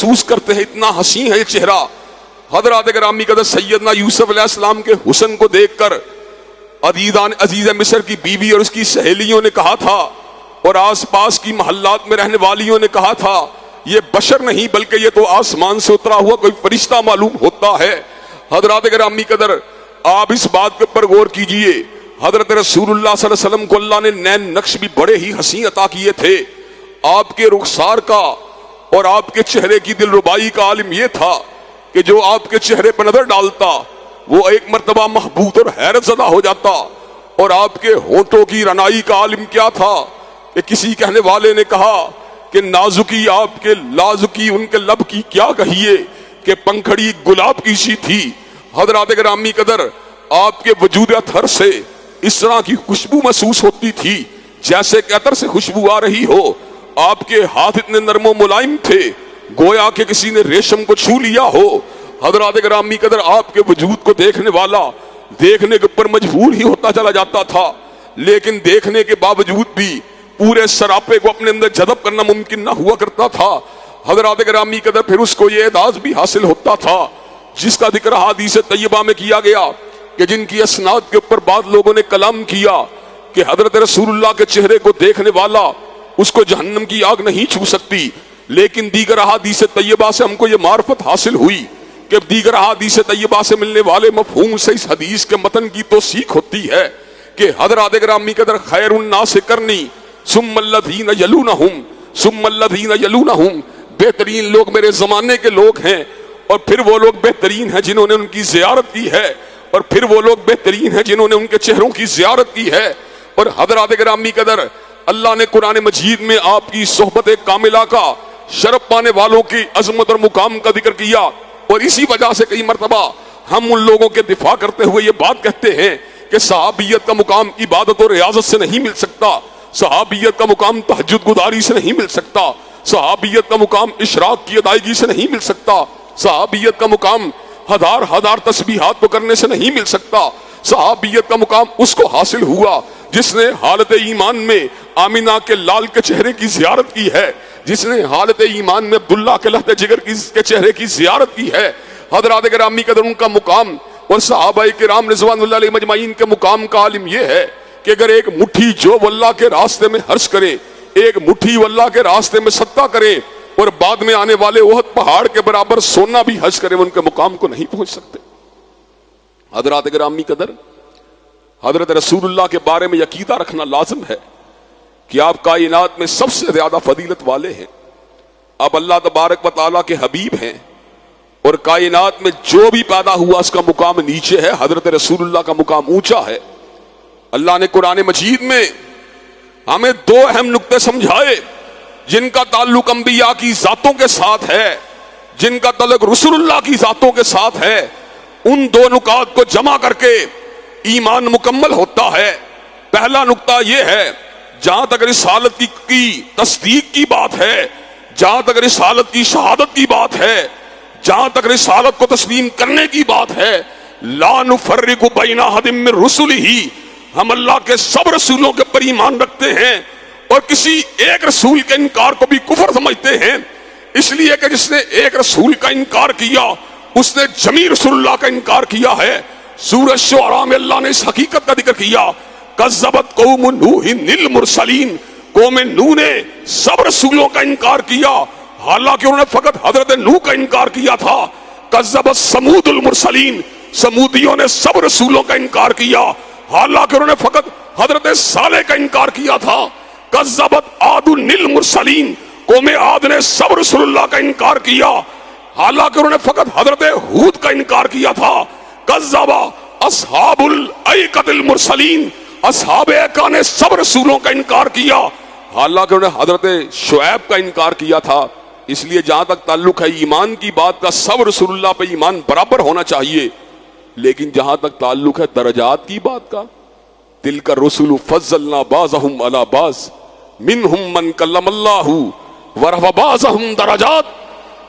محسوس کرتے ہیں اتنا حسین ہے یہ چہرہ. حضرات گرامی قدر سیدنا یوسف علیہ السلام کے حسن کو دیکھ کر عزیز مصر کی بیوی اور اس کی سہیلیوں نے کہا تھا اور آس پاس کی محلات میں رہنے والیوں نے کہا تھا یہ بشر نہیں بلکہ یہ تو آسمان سے اترا ہوا کوئی فرشتہ معلوم ہوتا ہے. حضرات گرامی قدر آپ اس بات کے اوپر غور کیجئے, حضرت رسول اللہ صلی اللہ علیہ وسلم کو اللہ نے نین نقش بھی بڑے ہی حسین عطا کیے تھے. آپ کے رخسار کا اور آپ کے چہرے کی دل ربائی کا عالم یہ تھا کہ جو آپ کے چہرے پر نظر ڈالتا وہ ایک مرتبہ محبوط اور حیرت زدہ ہو جاتا. اور آپ کے ہونٹوں کی رنائی کا عالم کیا تھا کہ کسی کہنے والے نے کہا کہ نازکی آپ کے لازکی ان کے لب کی کیا کہیے کہ پنکھڑی گلاب کی سی تھی. حضرات گرامی قدر آپ کے وجود اطہر سے اس طرح کی خوشبو محسوس ہوتی تھی جیسے کہ عطر سے خوشبو آ رہی ہو. آپ کے ہاتھ اتنے نرم و ملائم تھے گویا کہ کسی نے ریشم کو چھو لیا ہو. حضرات گرامی قدر آپ کے وجود کو دیکھنے والا دیکھنے کے اوپر مجبور ہی ہوتا چلا جاتا تھا, لیکن دیکھنے کے باوجود بھی پورے سراپے کو اپنے اندر جذب کرنا ممکن نہ ہوا کرتا تھا. حضرات گرامی قدر پھر اس کو یہ اعزاز بھی حاصل ہوتا تھا جس کا ذکر حدیث طیبہ میں کیا گیا کہ جن کی اسناد کے اوپر بعض لوگوں نے کلام کیا کہ حضرت رسول اللہ کے چہرے کو دیکھنے والا اس کو جہنم کی آگ نہیں چھو سکتی, لیکن دیگر احادیث طیبہ سے ہم کو یہ معرفت حاصل ہوئی کہ دیگر احادیث طیبہ سے ملنے والے مفہوم سے اس حدیث کے متن کی توثیق ہوتی ہے کہ حضرات گرامی قدر خیر الناس کرنی ثم الذین یلونہم ثم الذین یلونہم, بہترین لوگ میرے زمانے کے لوگ ہیں اور پھر وہ لوگ بہترین ہیں جنہوں نے ان کی زیارت کی ہے اور پھر وہ لوگ بہترین ہیں جنہوں نے ان کے چہروں کی زیارت کی ہے. اور حضرات گرامی قدر اللہ نے قرآن مجید میں آپ کی صحبت کاملہ کا شرف پانے والوں کی عظمت اور مقام کا ذکر کیا, اور اسی وجہ سے کئی مرتبہ ہم ان لوگوں کے دفاع کرتے ہوئے یہ بات کہتے ہیں کہ صحابیت کا مقام عبادت اور ریاضت سے نہیں مل سکتا, صحابیت کا مقام تہجد گزاری سے نہیں مل سکتا, صحابیت کا مقام اشراق کی ادائیگی سے نہیں مل سکتا, صحابیت کا مقام ہزار تسبیحات کو کرنے سے نہیں مل سکتا. صحابیت کا مقام اس کو حاصل ہوا جس نے حالت ایمان میں آمینہ کے لال کے چہرے کی زیارت کی ہے, جس نے حالت ایمان میں عبداللہ کے لہتے جگر کے چہرے کی زیارت کی ہے. حضرات گرامی قدر ان کا مقام اور صحابہ کرام رضوان اللہ علیہ مجمعین کے مقام کا عالم یہ ہے کہ اگر ایک مٹھی جو اللہ کے راستے میں خرچ کرے, ایک مٹھی اللہ کے راستے میں صدقہ کرے اور بعد میں آنے والے احد پہاڑ کے برابر سونا بھی حج کرے, وہ ان کے مقام کو نہیں پہنچ سکتے. حضرات گرامی قدر حضرت رسول اللہ کے بارے میں عقیدہ رکھنا لازم ہے کہ آپ کائنات میں سب سے زیادہ فضیلت والے ہیں. آپ اللہ تبارک و تعالیٰ کے حبیب ہیں اور کائنات میں جو بھی پیدا ہوا اس کا مقام نیچے ہے, حضرت رسول اللہ کا مقام اونچا ہے. اللہ نے قرآن مجید میں ہمیں دو اہم نقطے سمجھائے جن کا تعلق انبیاء کی ذاتوں کے ساتھ ہے, جن کا تعلق رسول اللہ کی ذاتوں کے ساتھ ہے. ان دو نکات کو جمع کر کے ایمان مکمل ہوتا ہے. پہلا نقطہ یہ ہے جہاں تک رسالت کی تصدیق کی بات ہے, جہاں تک رسالت کی شہادت کی بات ہے, جہاں تک رسالت کو تسلیم کرنے کی بات ہے, لا نفرق بین احد من رسلہ, ہم اللہ کے سب رسولوں کے پر ایمان رکھتے ہیں اور کسی ایک رسول کے انکار کو بھی کفر سمجھتے ہیں, اس لیے کہ جس نے ایک رسول کا انکار کیا اس نے جمیع رسول اللہ کا انکار کیا ہے. سورہ شعراء میں اللہ نے اس حقیقت کا ذکر کیا, کذبت قوم نوح المرسلین, قوم نوح نے سب رسولوں کا انکار کیا حالانکہ انہوں نے فقط حضرت نوح کا انکار کیا تھا. کذبت ثمود المرسلین, سمودیوں نے سب رسولوں کا انکار کیا حالانکہ انہوں نے فقط حضرت صالح کا انکار کیا تھا. کذبت عاد المرسلین, قوم عاد نے سب رسول اللہ کا انکار کیا حالانکہ انہوں نے فقط حضرت ہود کا انکار کیا تھا. کذب اصحاب الایکۃ المرسلین, اصحاب ایکا نے سب رسولوں کا انکار کیا حالانکہ انہوں نے حضرت شعیب کا انکار کیا تھا. اس لیے جہاں تک تعلق ہے ایمان کی بات کا سب رسول اللہ پہ ایمان برابر ہونا چاہیے, لیکن جہاں تک تعلق ہے درجات کی بات کا, تلک الرسل فضلنا بعضهم علی بعض منہم من کلم اللہ ورفع بعضهم درجات,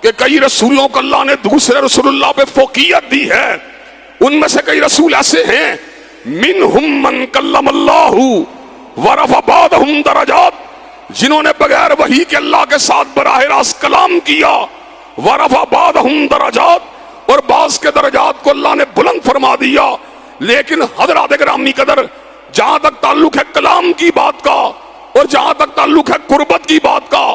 کہ کئی رسولوں کو اللہ نے دوسرے رسول اللہ پہ فوقیت دی ہے. ان میں سے کئی رسول ایسے ہیں منہم من کلم اللہ ورفع بعضهم درجات, جنہوں نے بغیر وحی کے اللہ کے ساتھ براہ راست کلام کیا ورفع بعضهم درجات، اور بعض کے درجات کو اللہ نے بلند فرما دیا۔ لیکن حضرات گرامی قدر، جہاں تک تعلق ہے کلام کی بات کا اور جہاں تک تعلق ہے قربت کی بات کا،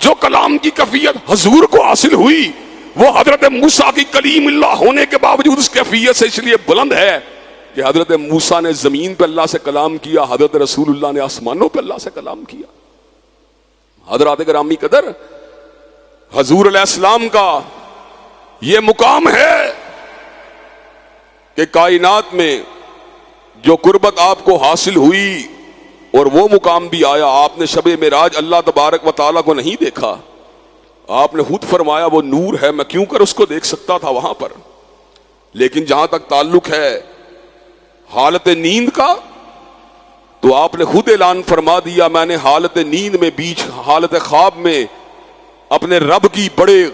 جو کلام کی کیفیت حضور کو حاصل ہوئی وہ حضرت موسیٰ کی کلیم اللہ ہونے کے باوجود اس کیفیت سے اس لیے بلند ہے کہ حضرت موسیٰ نے زمین پہ اللہ سے کلام کیا، حضرت رسول اللہ نے آسمانوں پہ اللہ سے کلام کیا۔ حضرات گرامی قدر، حضور علیہ السلام کا یہ مقام ہے کہ کائنات میں جو قربت آپ کو حاصل ہوئی اور وہ مقام بھی آیا، آپ نے شب معراج اللہ تبارک و تعالیٰ کو نہیں دیکھا، آپ نے خود فرمایا وہ نور ہے، میں کیوں کر اس کو دیکھ سکتا تھا وہاں پر۔ لیکن جہاں تک تعلق ہے حالت نیند کا، تو آپ نے خود اعلان فرما دیا میں نے حالت نیند میں بیچ حالت خواب میں اپنے رب کی بڑے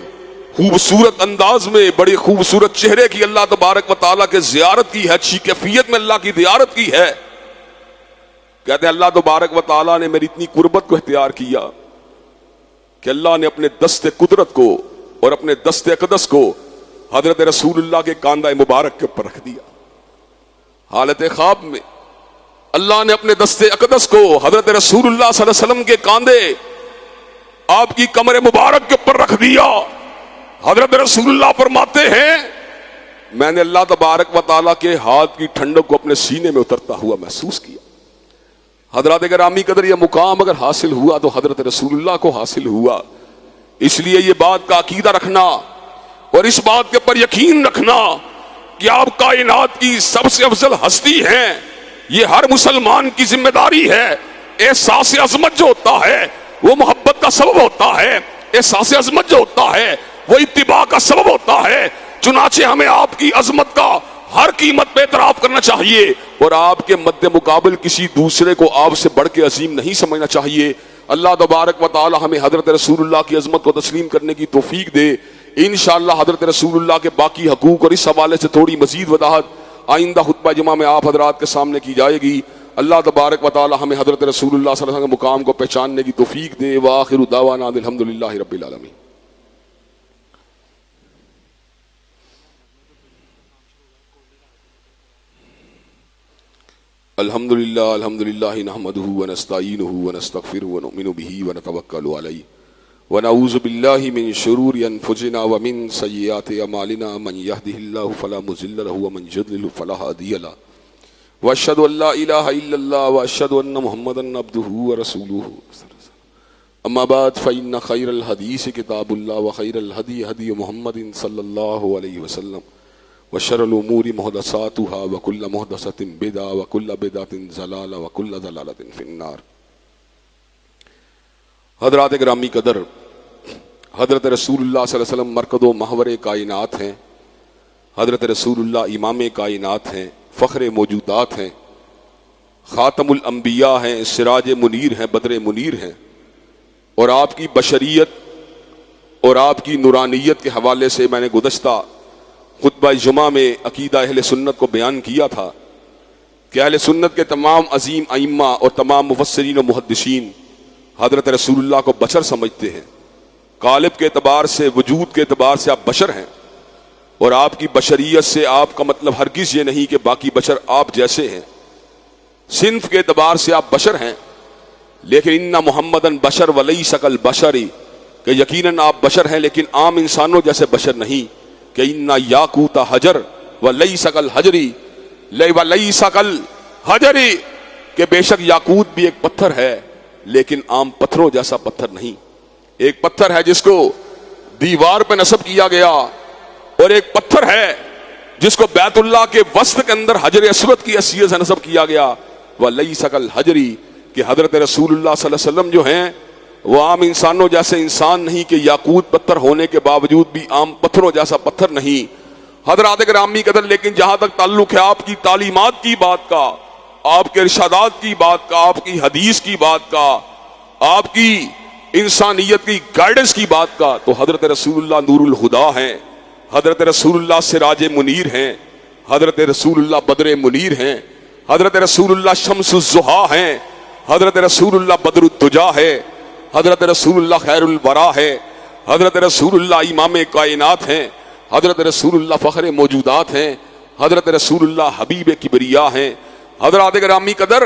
خوبصورت انداز میں بڑے خوبصورت چہرے کی اللہ تبارک و تعالیٰ کے زیارت کی ہے، اچھی کیفیت میں اللہ کی زیارت کی ہے۔ کہتے ہیں اللہ تبارک و تعالیٰ نے میری اتنی قربت کو اختیار کیا کہ اللہ نے اپنے دست قدرت کو اور اپنے دست اقدس کو حضرت رسول اللہ کے کاندھے مبارک کے اوپر رکھ دیا۔ حالت خواب میں اللہ نے اپنے دست اقدس کو حضرت رسول اللہ صلی اللہ علیہ وسلم کے کاندھے آپ کی کمر مبارک کے اوپر رکھ دیا۔ حضرت رسول اللہ فرماتے ہیں میں نے اللہ تبارک و تعالیٰ کے ہاتھ کی ٹھنڈک کو اپنے سینے میں اترتا ہوا محسوس کیا۔ حضرات گرامی قدر، یہ مقام اگر حاصل ہوا تو حضرت رسول اللہ کو حاصل ہوا۔ اس لیے یہ بات کا عقیدہ رکھنا اور اس بات کے پر یقین رکھنا کہ آپ کائنات کی سب سے افضل ہستی ہیں، یہ ہر مسلمان کی ذمہ داری ہے۔ احساس عظمت جو ہوتا ہے وہ محبت کا سبب ہوتا ہے، احساس عظمت جو ہوتا ہے وہ اتباع کا سبب ہوتا ہے۔ چنانچہ ہمیں آپ کی عظمت کا ہر قیمت پہ اعتراف کرنا چاہیے اور آپ کے مد مقابل کسی دوسرے کو آپ سے بڑھ کے عظیم نہیں سمجھنا چاہیے۔ اللہ تبارک و تعالی ہمیں حضرت رسول اللہ کی عظمت کو تسلیم کرنے کی توفیق دے۔ انشاءاللہ حضرت رسول اللہ کے باقی حقوق اور اس حوالے سے تھوڑی مزید وضاحت آئندہ خطبہ جمعہ میں آپ حضرات کے سامنے کی جائے گی۔ اللہ تبارک و تعالی ہمیں حضرت رسول اللہ صلی اللہ علیہ وسلم کے مقام کو پہچاننے کی توفیق دے۔ وآخر دعوانا الحمدللہ رب العالمین۔ الحمدللہ نحمده ونستعینه ونستغفره ونؤمن به ونتوکل علیہ ونعوذ باللہ من شرور انفسنا ومن سیئات اعمالنا، من یهده اللہ فلا مضل له ومن یضلل فلا ہادی له، واشهد ان لا الہ الا اللہ واشهد ان محمدا عبده ورسولہ۔ اما بعد فإن خیر الحدیث کتاب اللہ وخیر الہدی ہدی محمد صلی اللہ علیہ وسلم، وشر الامور محدثاتها وكل محدثة بدعة وكل بدعة ضلالة وكل ضلالة في النار۔ حضرات گرامی قدر، حضرت رسول اللہ صلی اللہ علیہ وسلم مرکز و محور کائنات ہیں، حضرت رسول اللہ امام کائنات ہیں، فخر موجودات ہیں، خاتم الانبیاء ہیں، سراج منیر ہیں، بدر منیر ہیں، اور آپ کی بشریت اور آپ کی نورانیت کے حوالے سے میں نے گزشتہ خطبہ جمعہ میں عقیدہ اہل سنت کو بیان کیا تھا کہ اہل سنت کے تمام عظیم ائمہ اور تمام مفسرین و محدثین حضرت رسول اللہ کو بشر سمجھتے ہیں۔ قالب کے اعتبار سے، وجود کے اعتبار سے آپ بشر ہیں، اور آپ کی بشریت سے آپ کا مطلب ہرگز یہ نہیں کہ باقی بشر آپ جیسے ہیں۔ صنف کے اعتبار سے آپ بشر ہیں، لیکن ان محمدن بشر ولیس کالبشر، کہ یقیناً آپ بشر ہیں لیکن عام انسانوں جیسے بشر نہیں، کہ انا یاقوت حجر ولیس کالحجری ولیس کالحجری، کہ بے شک یاقوت بھی ایک پتھر ہے لیکن عام پتھروں جیسا پتھر نہیں۔ ایک پتھر ہے جس کو دیوار پہ نصب کیا گیا، اور ایک پتھر ہے جس کو بیت اللہ کے وسط کے اندر حجر اسود کی حیثیت سے نصب کیا گیا۔ ولیس کالحجری، کہ حضرت رسول اللہ صلی اللہ علیہ وسلم جو ہیں وہ عام انسانوں جیسے انسان نہیں، کہ یاقوت پتھر ہونے کے باوجود بھی عام پتھروں جیسا پتھر نہیں۔ حضرات گرامی قدر، لیکن جہاں تک تعلق ہے آپ کی تعلیمات کی بات کا، آپ کے ارشادات کی بات کا، آپ کی حدیث کی بات کا، آپ کی انسانیت کی گائیڈنس کی بات کا، تو حضرت رسول اللہ نور الہدا ہیں، حضرت رسول اللہ سراج منیر ہیں، حضرت رسول اللہ بدر منیر ہیں، حضرت رسول اللہ شمس الضحیٰ ہیں، حضرت رسول اللہ بدر الدجا ہے، حضرت رسول اللہ خیر الورا ہے، حضرت رسول اللہ امام کائنات ہیں، حضرت رسول اللہ فخر موجودات ہیں، حضرت رسول اللہ حبیب کبریا ہیں۔ حضرات گرامی قدر،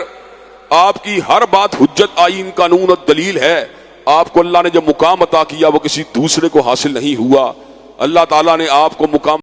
آپ کی ہر بات حجت، آئین، قانون اور دلیل ہے۔ آپ کو اللہ نے جو مقام عطا کیا وہ کسی دوسرے کو حاصل نہیں ہوا۔ اللہ تعالیٰ نے آپ کو مقام